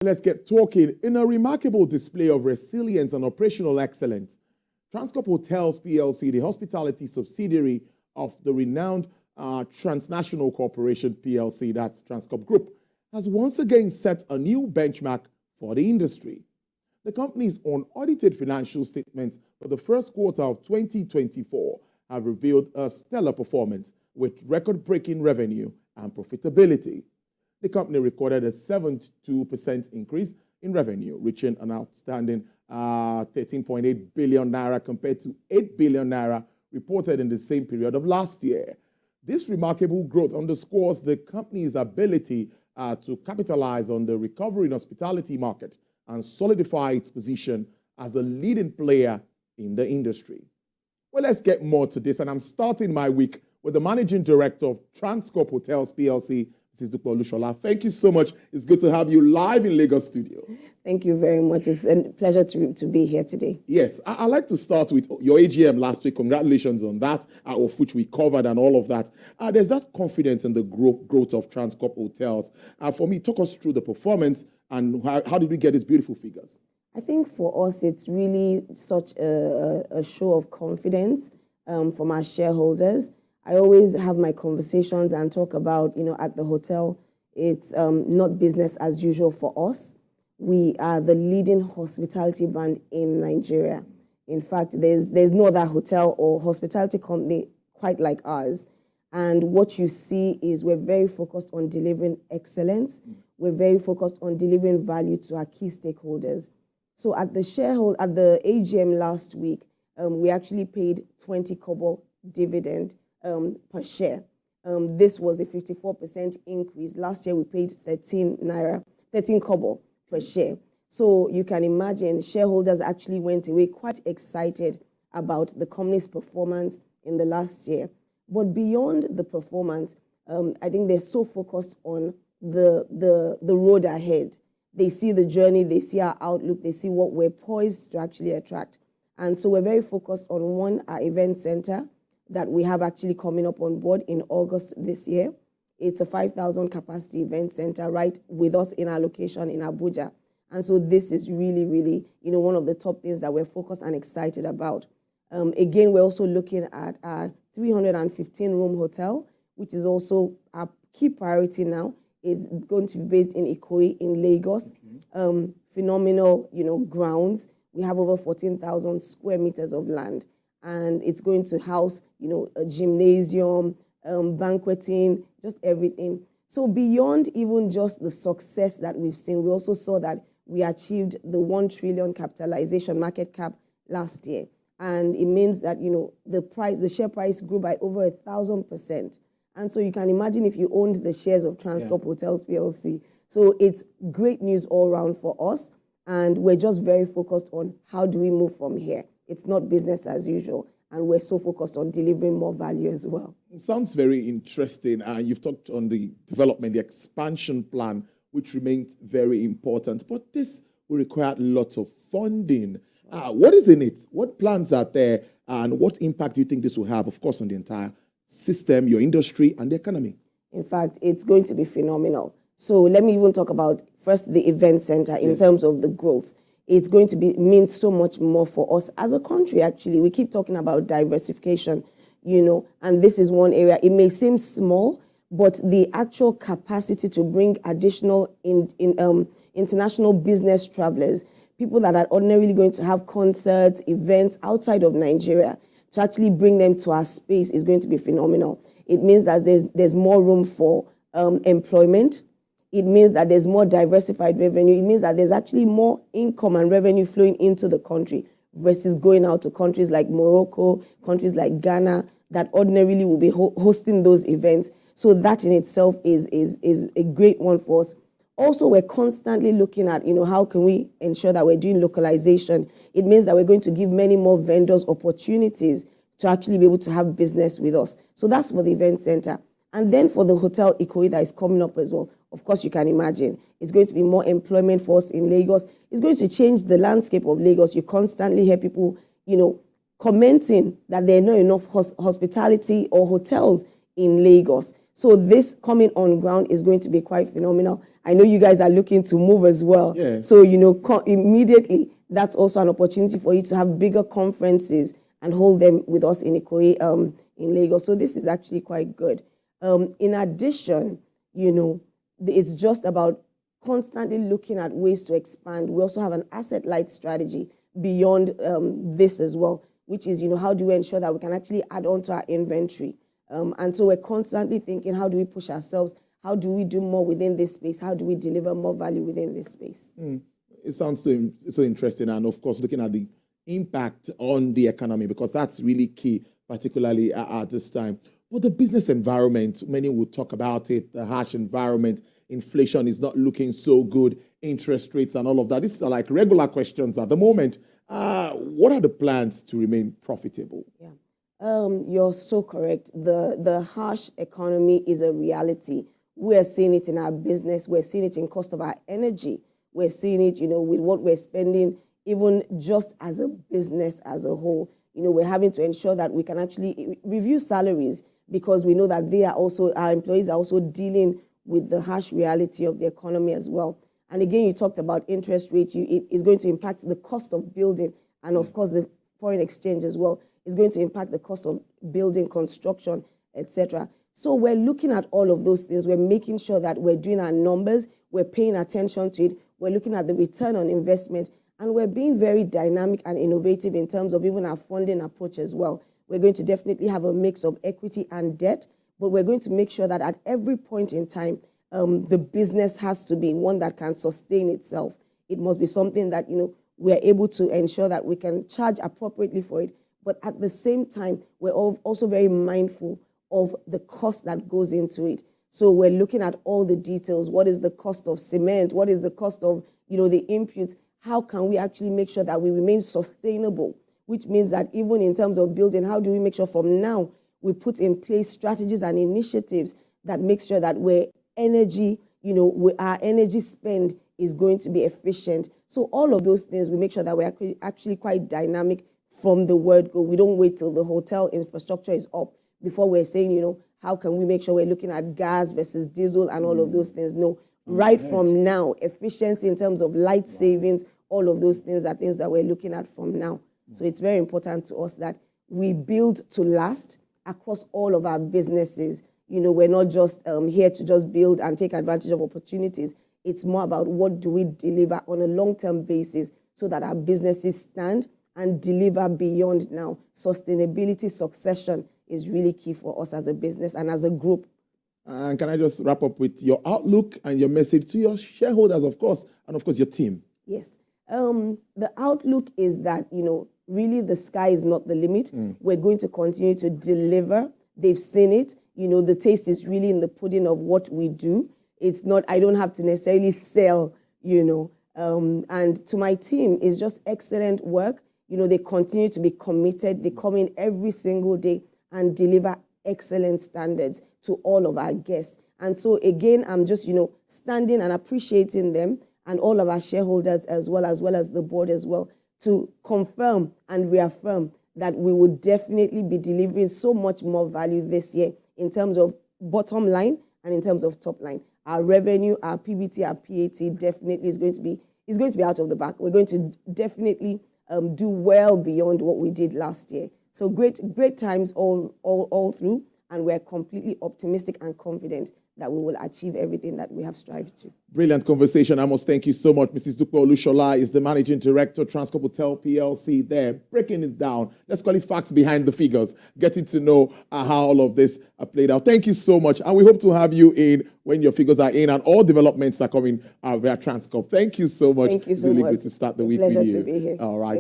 Let's get talking. In a remarkable display of resilience and operational excellence, Transcorp Hotels PLC, the hospitality subsidiary of the renowned transnational corporation PLC, that's Transcorp Group, has once again set a new benchmark for the industry. The company's unaudited financial statements for the first quarter of 2024 have revealed a stellar performance with record-breaking revenue and profitability. The company recorded a 72% increase in revenue, reaching an outstanding 13.8 billion naira compared to 8 billion naira reported in the same period of last year. This remarkable growth underscores the company's ability to capitalize on the recovery in hospitality market and solidify its position as a leading player in the industry. Well, let's get more to this, and I'm starting my week with the Managing Director of Transcorp Hotels PLC, Mrs. Dupe Olusola. Thank you so much. It's good to have you live in Lagos studio. Thank you very much. It's a pleasure to be here today. Yes, I'd like to start with your AGM last week. Congratulations on that, of which we covered and all of that. There's that confidence in the growth of Transcorp Hotels. For me, talk us through the performance and how did we get these beautiful figures? I think for us, it's really such a show of confidence from our shareholders. I always have my conversations and talk about, at the hotel, it's not business as usual for us. We are the leading hospitality brand in Nigeria. In fact, there's no other hotel or hospitality company quite like ours. And what you see is we're very focused on delivering excellence. We're very focused on delivering value to our key stakeholders. So at the AGM last week, we actually paid 20 kobo dividend per share. This was a 54% increase. Last year we paid 13 kobo per share. So you can imagine shareholders actually went away quite excited about the company's performance in the last year. But beyond the performance, I think they're so focused on the road ahead. They see the journey, they see our outlook, they see what we're poised to actually attract. And so we're very focused on our event center that we have actually coming up on board in August this year. It's a 5,000 capacity event center right with us in our location in Abuja. And so this is really, really, one of the top things that we're focused and excited about. Again, we're also looking at our 315-room hotel, which is also our key priority now. It's going to be based in Ikoyi in Lagos. Okay. Phenomenal, grounds. We have over 14,000 square meters of land. And it's going to house, a gymnasium, banqueting, just everything. So beyond even just the success that we've seen, we also saw that we achieved the 1 trillion capitalization market cap last year. And it means that, the share price grew by over 1,000%. And so you can imagine if you owned the shares of Transcorp Hotels PLC. So it's great news all around for us. And we're just very focused on how do we move from here. It's not business as usual. And we're so focused on delivering more value as well. It sounds very interesting. You've talked on the development, the expansion plan, which remains very important. But this will require lots of funding. What is in it? What plans are there? And what impact do you think this will have, of course, on the entire system, your industry, and the economy? In fact, it's going to be phenomenal. So let me even talk about first the event center in terms of the growth. It's going to mean so much more for us as a country, actually. We keep talking about diversification, and this is one area. It may seem small, but the actual capacity to bring additional international business travelers, people that are ordinarily going to have concerts, events outside of Nigeria, to actually bring them to our space is going to be phenomenal. It means that there's more room for employment. It means that there's more diversified revenue. It means that there's actually more income and revenue flowing into the country versus going out to countries like Morocco, countries like Ghana, that ordinarily will be hosting those events. So that in itself is a great one for us. Also, we're constantly looking at, how can we ensure that we're doing localization. It means that we're going to give many more vendors opportunities to actually be able to have business with us. So that's for the event center. And then for the hotel Ikoyi that is coming up as well, of course, you can imagine, it's going to be more employment for us in Lagos. It's going to change the landscape of Lagos. You constantly hear people, commenting that there are not enough hospitality or hotels in Lagos. So this coming on ground is going to be quite phenomenal. I know you guys are looking to move as well. Yeah. So, immediately, that's also an opportunity for you to have bigger conferences and hold them with us in Ikoyi, in Lagos. So this is actually quite good. In addition, it's just about constantly looking at ways to expand. We also have an asset-light strategy beyond this as well, which is, how do we ensure that we can actually add on to our inventory? And so we're constantly thinking, how do we push ourselves? How do we do more within this space? How do we deliver more value within this space? It sounds so interesting. And of course, looking at the impact on the economy, because that's really key, particularly at this time. But the business environment, many will talk about it, the harsh environment, inflation is not looking so good, interest rates and all of that. These are like regular questions at the moment. What are the plans to remain profitable? Yeah, you're so correct. The harsh economy is a reality. We're seeing it in our business. We're seeing it in cost of our energy. We're seeing it, with what we're spending, even just as a business as a whole. We're having to ensure that we can actually review salaries, because we know that our employees are also dealing with the harsh reality of the economy as well. And again, you talked about interest rates. It is going to impact the cost of building, and of course the foreign exchange as well is going to impact the cost of building, construction, etc. So we're looking at all of those things. We're making sure that we're doing our numbers, we're paying attention to it, we're looking at the return on investment, and we're being very dynamic and innovative in terms of even our funding approach as well. We're going to definitely have a mix of equity and debt, but we're going to make sure that at every point in time, the business has to be one that can sustain itself. It must be something that, we're able to ensure that we can charge appropriately for it. But at the same time, we're also very mindful of the cost that goes into it. So we're looking at all the details. What is the cost of cement? What is the cost of, the inputs? How can we actually make sure that we remain sustainable? Which means that even in terms of building, how do we make sure from now we put in place strategies and initiatives that make sure that our energy spend is going to be efficient. So all of those things, we make sure that we're actually quite dynamic from the word go. We don't wait till the hotel infrastructure is up before we're saying, how can we make sure we're looking at gas versus diesel and all of those things? No, right from now, efficiency in terms of light savings, all of those things are things that we're looking at from now. So it's very important to us that we build to last across all of our businesses. We're not just here to just build and take advantage of opportunities. It's more about what do we deliver on a long-term basis so that our businesses stand and deliver beyond now. Sustainability, succession is really key for us as a business and as a group. And can I just wrap up with your outlook and your message to your shareholders, of course, and of course your team? Yes. The outlook is that, really the sky is not the limit. We're going to continue to deliver. They've seen it. The taste is really in the pudding of what we do. It's not, I don't have to necessarily sell, and to my team, it's just excellent work. They continue to be committed. They come in every single day and deliver excellent standards to all of our guests. And so again, I'm just, standing and appreciating them and all of our shareholders as well as the board as well, to confirm and reaffirm that we would definitely be delivering so much more value this year in terms of bottom line and in terms of top line. Our revenue, our PBT, our PAT definitely is going to be out of the back. We're going to definitely do well beyond what we did last year. So great times all through, and we're completely optimistic and confident that we will achieve everything that we have strived to. Brilliant conversation. I must thank you so much. Mrs. Dupe Olusola is the Managing Director, Transcorp Hotel PLC there, breaking it down. Let's call it facts behind the figures, getting to know how all of this are played out. Thank you so much. And we hope to have you in when your figures are in and all developments are coming via Transcorp. Thank you so much. Thank you so much. much. Really good to start the week Pleasure with you. To be here. All right.